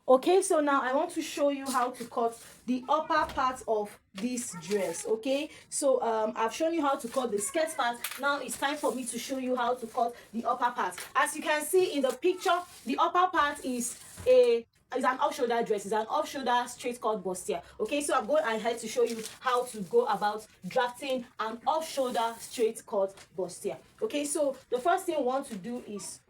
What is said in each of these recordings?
Okay, so now I want to show you how to cut the upper part of this dress. Okay, so I've shown you how to cut the skirt part. Now it's time for me to show you how to cut the upper part. As you can see in the picture, the upper part is an off-shoulder dress. It's an off-shoulder straight cut bustier. Okay, so I'm going ahead to show you how to go about drafting an off-shoulder straight cut bustier. Okay, so the first thing we want to do is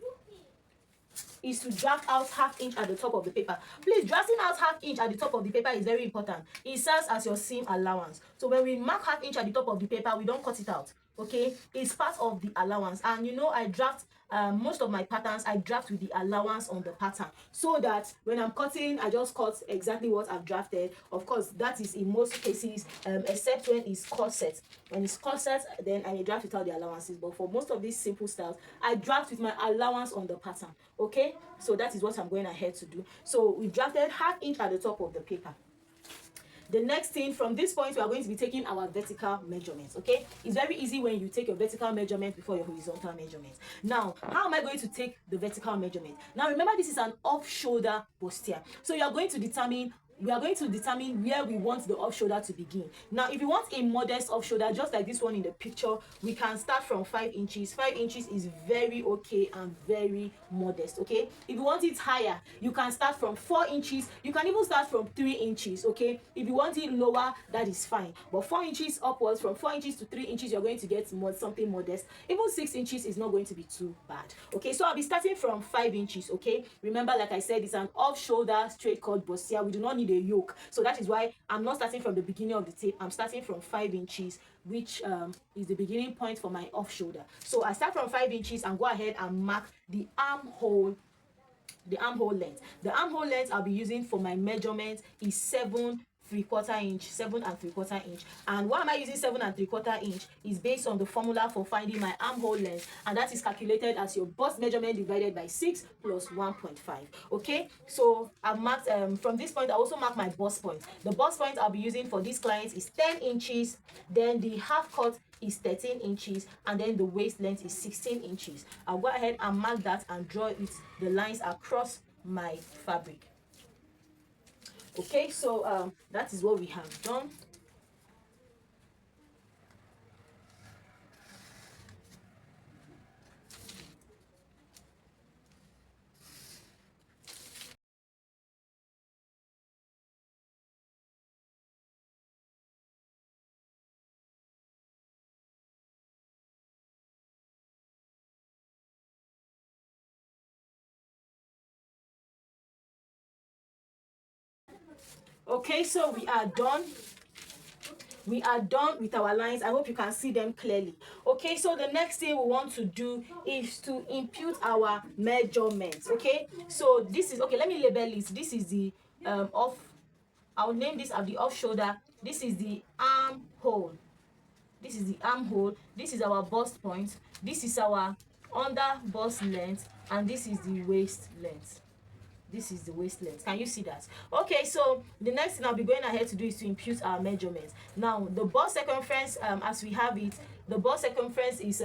to draft out ½ inch at the top of the paper. Please, drafting out ½ inch at the top of the paper is very important. It serves as your seam allowance. So when we mark ½ inch at the top of the paper, we don't cut it out. Okay, it's part of the allowance. And you know, I draft most of my patterns, I draft with the allowance on the pattern, so that when I'm cutting, I just cut exactly what I've drafted. Of course, that is in most cases, except when it's corset. When it's corset, then I draft without the allowances. But for most of these simple styles, I draft with my allowance on the pattern. Okay, so that is what I'm going ahead to do. So we drafted ½ inch at the top of the paper. The next thing, from this point, we are going to be taking our vertical measurements. Okay, it's very easy when you take your vertical measurement before your horizontal measurement. Now, how am I going to take the vertical measurement? Now, remember, this is an off shoulder bustier, so you are going to determine we are going to determine where we want the off shoulder to begin. Now, if you want a modest off shoulder, just like this one in the picture, we can start from 5 inches. 5 inches is very okay and very modest. Okay, if you want it higher, you can start from 4 inches. You can even start from 3 inches. Okay, if you want it lower, that is fine, but 4 inches upwards, from 4 inches to 3 inches, you're going to get something modest. Even 6 inches is not going to be too bad. Okay, so I'll be starting from 5 inches. Okay, remember, like I said, it's an off shoulder straight cut bustier. We do not need a yoke, so that is why I'm not starting from the beginning of the tape. I'm starting from 5 inches, which is the beginning point for my off shoulder. So I start from 5 inches and go ahead and mark the armhole length. The armhole length I'll be using for my measurement is 7¾ inch. 7¾ inch. And why am I using 7¾ inch? Is based on the formula for finding my armhole length, and that is calculated as your bust measurement divided by 6 plus 1.5. Okay, so I've marked from this point. I also mark my bust point. The bust point I'll be using for this client is 10 inches. Then the half cut is 13 inches, and then the waist length is 16 inches. I'll go ahead and mark that and draw the lines across my fabric. Okay, so that is what we have done. Okay, so we are done with our lines. I hope you can see them clearly. Okay, so the next thing we want to do is to impute our measurements. Okay, so this is, okay, let me label it. This is the off, I'll name this as the off shoulder. This is the armhole. This is the armhole. This is our bust point. This is our under bust length, and this is the waist length. This is the waist length. Can you see that? Okay, so the next thing I'll be going ahead to do is to impute our measurements. Now, the bust circumference, as we have it, the bust circumference is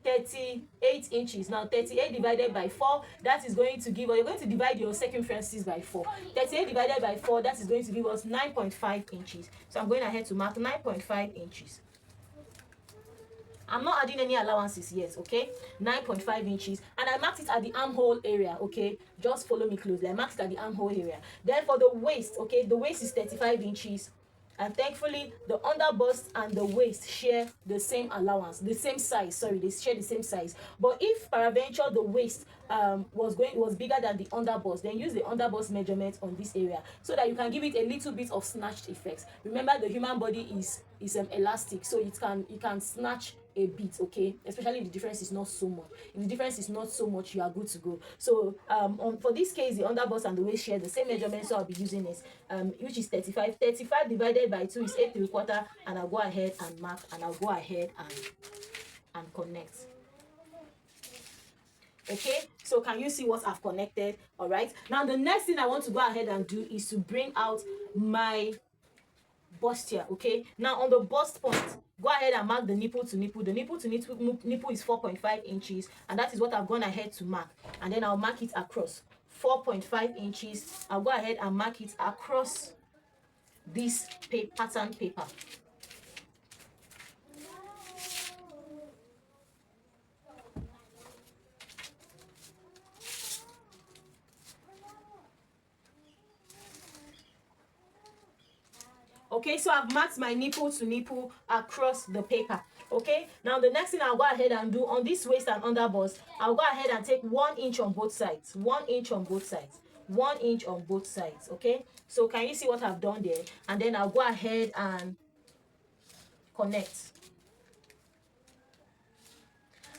38 inches. Now, 38 divided by 4, that is going to give us, you're going to divide your circumferences by 4. 38 divided by 4, that is going to give us 9.5 inches. So I'm going ahead to mark 9.5 inches. I'm not adding any allowances yet. Okay, 9.5 inches, and I marked it at the armhole area. Okay, just follow me closely. I marked it at the armhole area. Then for the waist, okay, the waist is 35 inches, and thankfully the under bust and the waist share the same allowance, the same size. Sorry, they share the same size. But if peradventure the waist was bigger than the under bust, then use the under bust measurement on this area, so that you can give it a little bit of snatched effects. Remember, the human body is elastic, so it can snatch a bit. Okay, especially if the difference is not so much. If the difference is not so much, you are good to go. So for this case, the under bust and the waist share the same measurement, so I'll be using this, which is 35. 35 divided by 2 is 8¾ and I'll go ahead and mark, and I'll go ahead and connect. Okay, so can you see what I've connected? All right, now the next thing I want to go ahead and do is to bring out my bustier. Okay, now on the bust point, go ahead and mark the nipple to nipple. The nipple to nipple is 4.5 inches, and that is what I've gone ahead to mark. And then I'll mark it across 4.5 inches. I'll go ahead and mark it across this pattern paper. Okay, so I've marked my nipple to nipple across the paper. Okay, now the next thing I'll go ahead and do on this waist and underbust, I'll go ahead and take 1 inch on both sides. 1 inch on both sides. 1 inch on both sides. Okay, so can you see what I've done there? And then I'll go ahead and connect.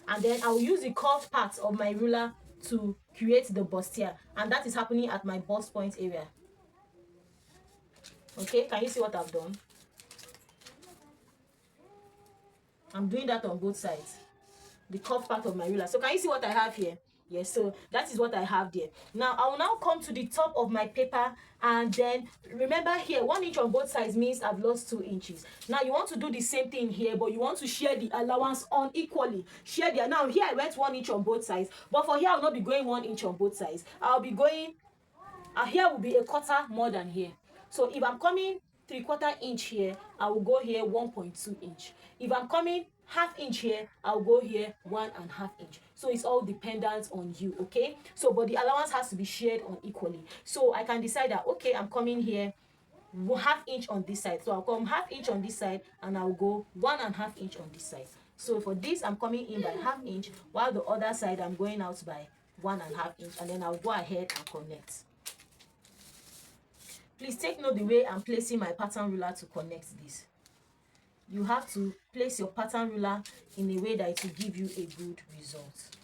And then I'll use the curved part of my ruler to create the bustier, and that is happening at my bust point area. Okay, can you see what I've done? I'm doing that on both sides, the curved part of my ruler. So can you see what I have here? Yes, so that is what I have there. Now I will now come to the top of my paper, and then remember here 1 inch on both sides means I've lost 2 inches. Now you want to do the same thing here, but you want to share the allowance unequally. Share the, now here I went 1 inch on both sides, but for here I will not be going 1 inch on both sides. I'll be going, here will be a quarter more than here. So if I'm coming 3/4 inch here, I will go here 1.2 inch. If I'm coming half inch here, I'll go here 1.5 inch. So it's all dependent on you. Okay, so but the allowance has to be shared unequally. So I can decide that, okay, I'm coming here half inch on this side, so I'll come half inch on this side, and I'll go 1.5 inch on this side. So for this I'm coming in by half inch, while the other side I'm going out by 1.5 inch, and then I'll go ahead and connect. Please take note the way I'm placing my pattern ruler to connect this. You have to place your pattern ruler in a way that it will give you a good result.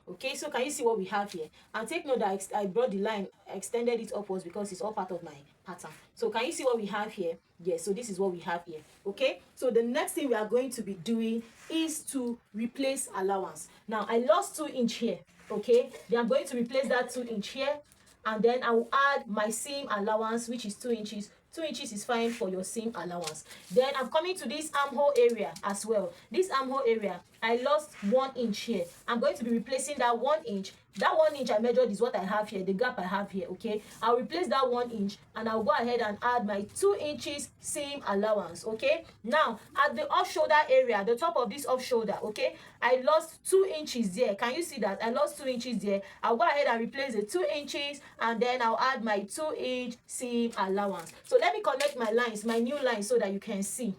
Okay, so can you see what we have here? And take note that I brought the line, I extended it upwards because it's all part of my pattern. So can you see what we have here? Yes, so this is what we have here. Okay, so the next thing we are going to be doing is to replace allowance. Now I lost 2 inch here. Okay, then I'm going to replace that 2 inch here, and then I will add my seam allowance, which is 2 inches. 2 inches is fine for your seam allowance. Then I'm coming to this armhole area as well. This armhole area, I lost 1 inch here. I'm going to be replacing that 1 inch. That 1 inch I measured is what I have here, the gap I have here. Okay, I'll replace that 1 inch, and I'll go ahead and add my 2 inches seam allowance. Okay, now at the off shoulder area, the top of this off shoulder, okay, I lost 2 inches there. Can you see that? I lost 2 inches there. I'll go ahead and replace the 2 inches, and then I'll add my 2 inch seam allowance. So let me connect my lines, my new lines, so that you can see.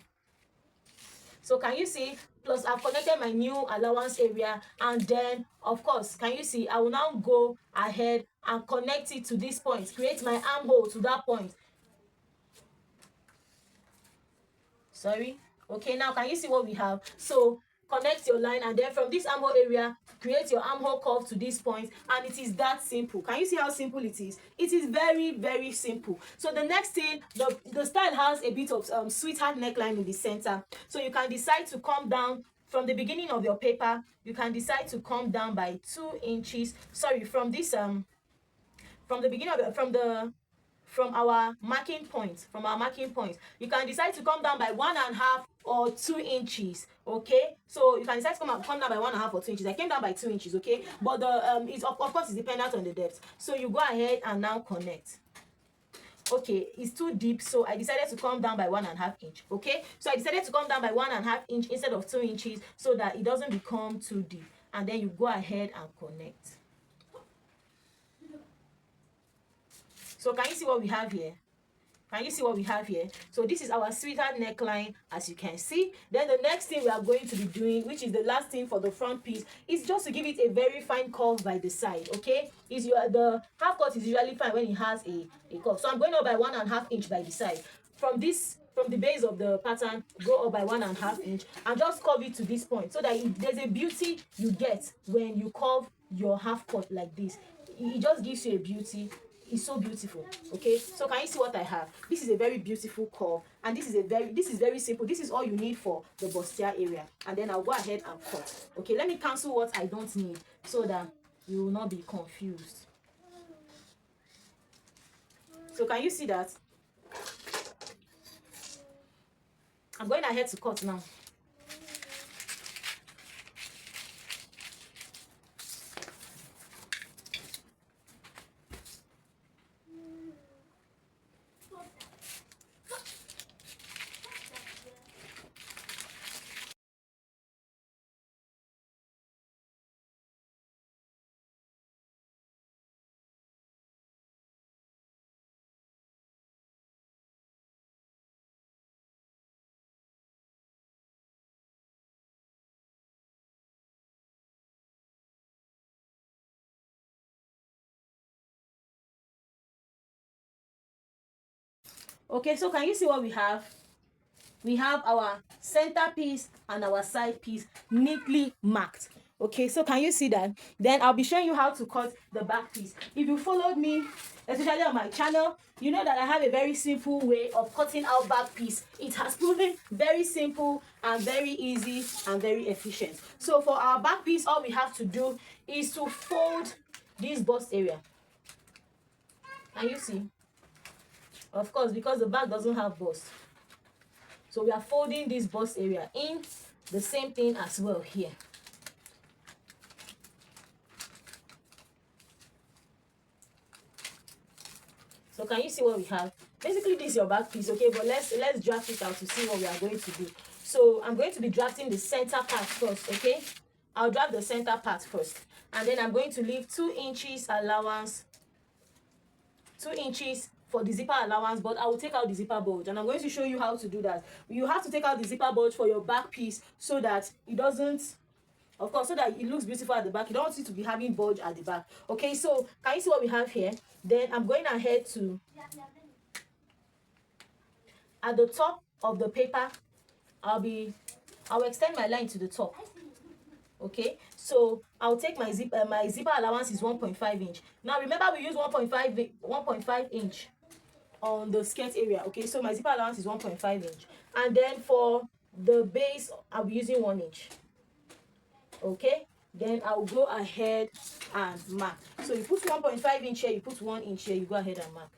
So can you see? Plus I've connected my new allowance area, and then of course, can you see, I will now go ahead and connect it to this point, create my armhole to that point. Sorry. Okay, now can you see what we have? So connect your line, and then from this armhole area, create your armhole curve to this point, and it is that simple. Can you see how simple it is? It is very, very simple. So the next thing, the style has a bit of sweetheart neckline in the center. So you can decide to come down from the beginning of your paper. You can decide to come down by 2 inches. Sorry, from this from the beginning of from our marking point, you can decide to come down by 1.5 or 2 inches. Okay, so you can decide to come down by 1.5 or 2 inches. I came down by 2 inches. Okay, but the it's of course it's dependent on the depth. So you go ahead and now connect. Okay, it's too deep, so I decided to come down by 1.5 inch. Okay, so I decided to come down by 1.5 inch instead of 2 inches, so that it doesn't become too deep. And then you go ahead and connect. So can you see what we have here? Can you see what we have here? So this is our sweetheart neckline, as you can see. Then the next thing we are going to be doing, which is the last thing for the front piece, is just to give it a very fine curve by the side. Okay, is the half cut is usually fine when it has a curve. So I'm going up by 1.5 inch by the side. From the base of the pattern, go up by 1.5 inch, and just curve it to this point, so that there's a beauty you get when you curve your half cut like this. It just gives you a beauty. It's so beautiful. Okay, so can you see what I have? This is a very beautiful curve, and this is very simple. This is all you need for the bustier area, and then I'll go ahead and cut. Okay, let me cancel what I don't need, so that you will not be confused. So can you see that? I'm going ahead to cut now. Okay, so can you see what we have? We have our center piece and our side piece neatly marked. Okay, so can you see that? Then I'll be showing you how to cut the back piece. If you followed me, especially on my channel, you know that I have a very simple way of cutting out back piece. It has proven very simple and very easy and very efficient. So for our back piece, all we have to do is to fold this bust area. Can you see? Of course, because the back doesn't have bust. So we are folding this bust area in, the same thing as well here. So can you see what we have? Basically, this is your back piece, okay? But let's draft it out to see what we are going to do. So I'm going to be drafting the center part first, okay? I'll draft the center part first. And then I'm going to leave 2 inches allowance, 2 inches for the zipper allowance, but I will take out the zipper bulge, and I'm going to show you how to do that. You have to take out the zipper bulge for your back piece so that it doesn't, of course, so that it looks beautiful at the back. You don't want it to be having bulge at the back. Okay, so can you see what we have here? Then I'm going ahead to, at the top of the paper, I'll extend my line to the top. Okay, so I'll take my zipper allowance is 1.5 inch. Now remember, we use 1.5 inch on the skirt area. Okay, so my zipper allowance is 1.5 inch, and then for the base I'll be using 1 inch. Okay, then I'll go ahead and mark. So you put 1.5 inch here, you put 1 inch here, you go ahead and mark.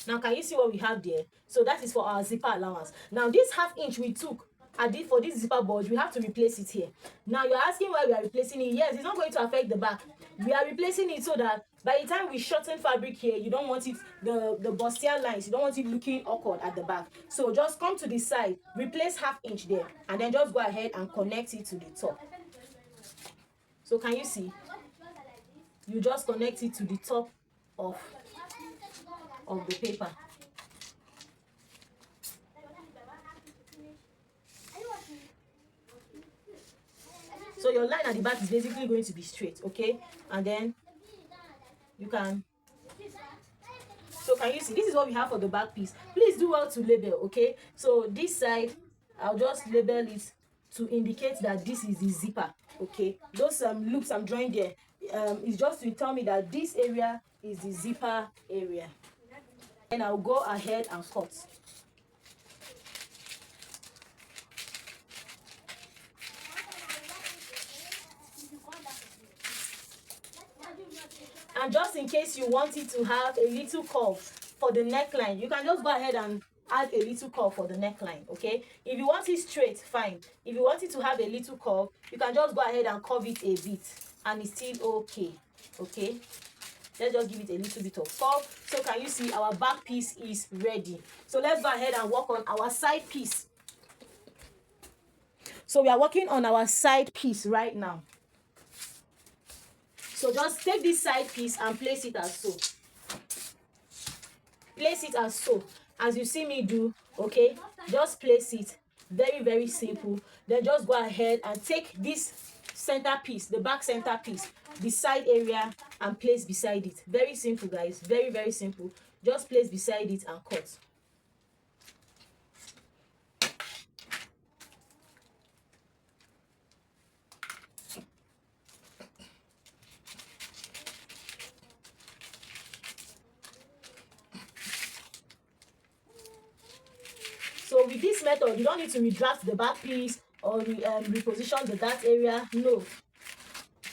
Now can you see what we have there? So that is for our zipper allowance. Now this ½ inch we took for this zipper bulge, we have to replace it here. Now you're asking why we are replacing it. Yes, it's not going to affect the back. We are replacing it so that by the time we shorten fabric here, you don't want it, the bustier lines, you don't want it looking awkward at the back. So just come to the side, replace ½ inch there, and then just go ahead and connect it to the top. So can you see? You just connect it to the top of the paper. So your line at the back is basically going to be straight, okay? And then you can, so can you see, this is what we have for the back piece. Please do well to label, okay? So this side, I'll just label it to indicate that this is the zipper, okay? Those loops I'm drawing there is just to tell me that this area is the zipper area. And I'll go ahead and cut. And just in case you want it to have a little curve for the neckline, you can just go ahead and add a little curve for the neckline, okay? If you want it straight, fine. If you want it to have a little curve, you can just go ahead and curve it a bit, and it's still okay, okay? Let's just give it a little bit of curve. So can you see our back piece is ready? So let's go ahead and work on our side piece. So we are working on our side piece right now. So just take this side piece and place it as so. Place it as so, as you see me do, okay? Just place it, very, very simple. Then just go ahead and take this center piece, the back center piece, the side area, and place beside it. Very simple, guys, very, very simple. Just place beside it and cut. So with this method, you don't need to redraft the back piece or reposition the dart area. No,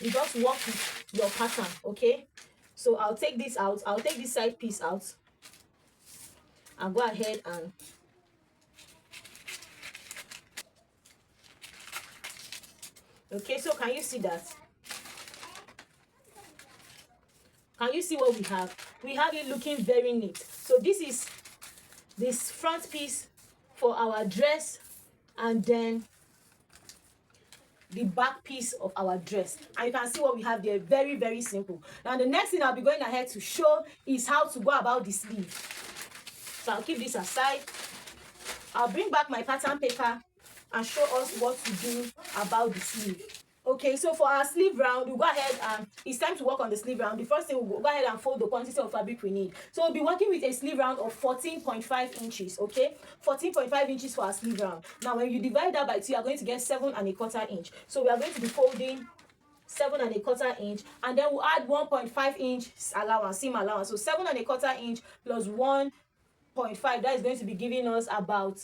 you just work with your pattern, okay? So I'll take this out. I'll take this side piece out and go ahead and Okay, so can you see that? Can you see what we have? We have it looking very neat. So this is this front piece for our dress, and then the back piece of our dress, and you can see what we have there. Very, very simple. Now the next thing I'll be going ahead to show is how to go about the sleeve. So I'll keep this aside. I'll bring back my pattern paper and show us what to do about the sleeve. Okay, so for our sleeve round, we'll go ahead and it's time to work on the sleeve round. The first thing, we'll go ahead and fold the quantity of fabric we need. So we'll be working with a sleeve round of 14.5 inches, okay? 14.5 inches for our sleeve round. Now, when you divide that by 2, you are going to get 7¼ inch. So we are going to be folding 7¼ inch, and then we'll add 1.5 inch allowance, seam allowance. So 7¼ inch plus 1.5, that is going to be giving us about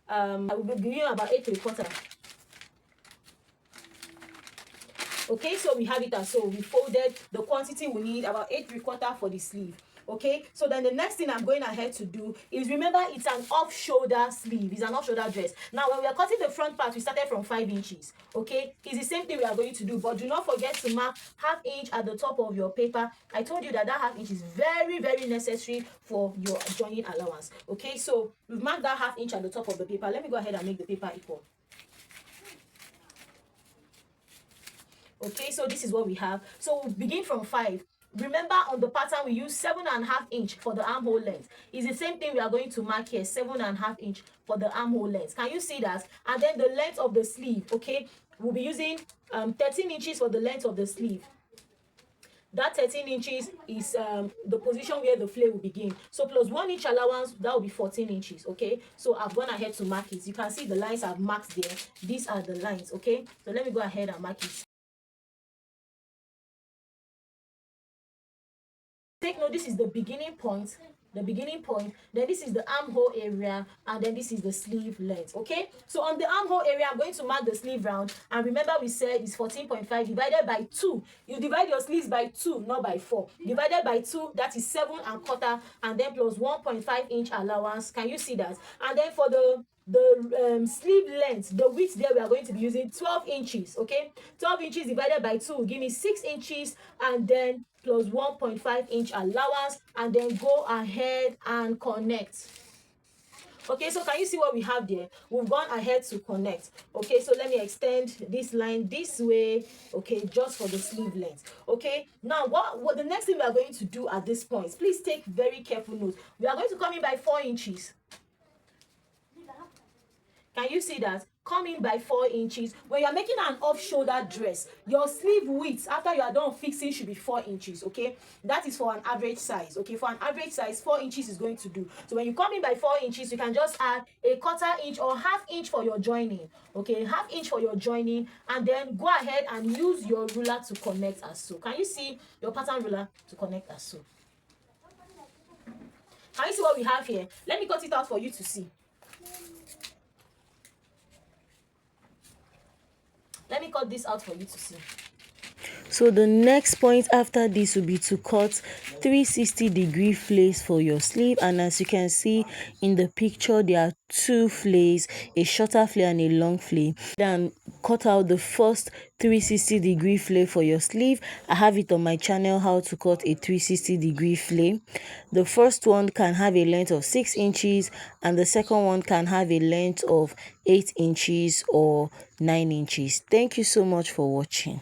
I will be giving you about 8¾ Okay, so we have it as so. We folded the quantity we need, about 8¾ for the sleeve. Okay, so then the next thing I'm going ahead to do is, remember, it's an off-shoulder sleeve. It's an off-shoulder dress. Now, when we are cutting the front part, we started from 5 inches. Okay, it's the same thing we are going to do, but do not forget to mark ½ inch at the top of your paper. I told you that that ½ inch is very, very necessary for your joining allowance. Okay, so we've marked that ½ inch at the top of the paper. Let me go ahead and make the paper equal. Okay, so this is what we have. So we'll begin from 5. Remember, on the pattern we use 7½ inch for the armhole length. It's the same thing we are going to mark here, 7½ inch for the armhole length. Can you see that? And then the length of the sleeve, okay, we'll be using 13 inches for the length of the sleeve. That 13 inches is the position where the flare will begin. So plus 1 inch allowance, that will be 14 inches, okay? So I've gone ahead to mark it. You can see the lines I've marked there. These are the lines, okay? So let me go ahead and mark it. Take note, this is the beginning point, then this is the armhole area, and then this is the sleeve length. Okay, so on the armhole area, I'm going to mark the sleeve round, and remember we said it's 14.5 divided by 2. You divide your sleeves by 2, not by 4. Divided by 2, that is 7¼ and then plus 1.5 inch allowance. Can you see that? And then for the sleeve length, the width there, we are going to be using 12 inches. Okay, 12 inches divided by 2 will give me 6 inches, and then plus 1.5 inch allowance, and then go ahead and connect. Okay, so can you see what we have there? We've gone ahead to connect. Okay, so let me extend this line this way, okay, just for the sleeve length. Okay, now what the next thing we are going to do at this point, please take very careful note. We are going to come in by 4 inches. Can you see that? Come in by 4 inches. When you are making an off-shoulder dress, your sleeve width after you are done fixing should be 4 inches. Okay, that is for an average size. Okay, for an average size, 4 inches is going to do. So when you come in by 4 inches, you can just add a ¼ inch or ½ inch for your joining. Okay, ½ inch for your joining, and then go ahead and use your ruler to connect as so. Can you see your pattern ruler to connect as so? Can you see what we have here? Let me cut it out for you to see. Let me cut this out for you to see. So the next point after this will be to cut 360-degree flares for your sleeve, and as you can see in the picture, there are 2 flares, a shorter flare and a long flare. Then cut out the first 360-degree flare for your sleeve. I have it on my channel how to cut a 360-degree flare. The first one can have a length of 6 inches, and the second one can have a length of 8 inches or 9 inches. Thank you so much for watching.